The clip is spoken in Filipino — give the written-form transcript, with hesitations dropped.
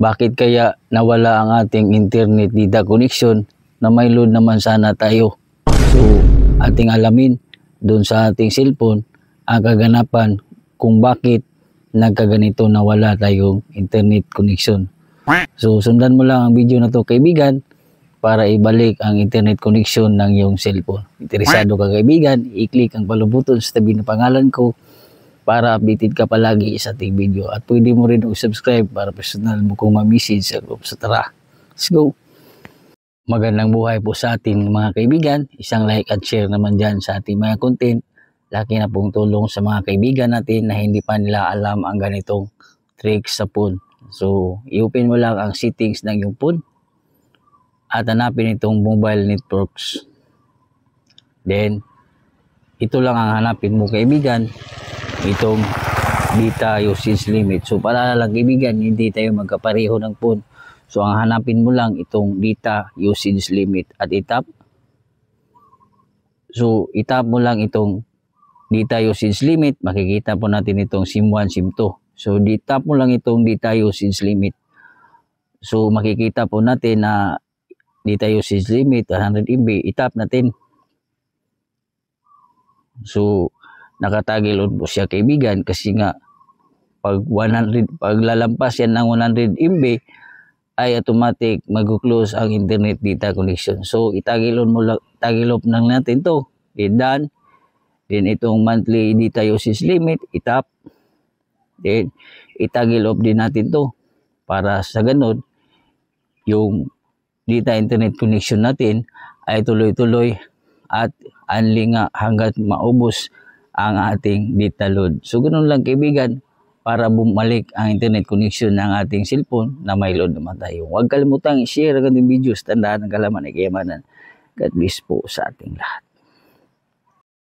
bakit kaya nawala ang ating internet data connection na may load naman sana tayo. So ating alamin doon sa ating cellphone ang kaganapan kung bakit nagkaganito nawala tayong internet connection. So sundan mo lang ang video na to kaibigan para ibalik ang internet connection ng iyong cellphone. Interesado ka kaibigan, i-click ang palubuton sa tabi ng pangalan ko para updated ka palagi sa ating video. At pwede mo rin subscribe para personal mo kong ma-message sa group. So tara, let's go! Magandang buhay po sa ating mga kaibigan. Isang like at share naman dyan sa ating mga content. Laki na pong tulong sa mga kaibigan natin na hindi pa nila alam ang ganitong tricks sa phone. So, i-open mo lang ang settings ng iyong phone at hanapin itong mobile networks. Then, ito lang ang hanapin mo kaibigan, itong data usage limit. So, para lang kaibigan, hindi tayo magkapareho ng phone. So, ang hanapin mo lang itong data usage limit at itap. So, itap mo lang itong data usage limit, makikita po natin itong SIM1, SIM2. So, itap mo lang itong data usage limit. So, makikita po natin na data usage limit 100 MB, itap natin. So, nakatagil on po siya kaibigan kasi nga pag lalampas yan ng 100 MB ay automatic mag-close ang internet data connection. So, itagil off lang natin to. Then done. Then itong monthly data usage limit, itap. Then itagil off din natin to para sa ganun yung data internet connection natin ay tuloy-tuloy at only nga hanggat maubos ang ating data load. So ganun lang kaibigan para bumalik ang internet connection ng ating cellphone na may load naman tayo. Huwag kalimutang i-share ang ating videos. Tandaan ang kalaman ay kayamanan. God bless po sa ating lahat.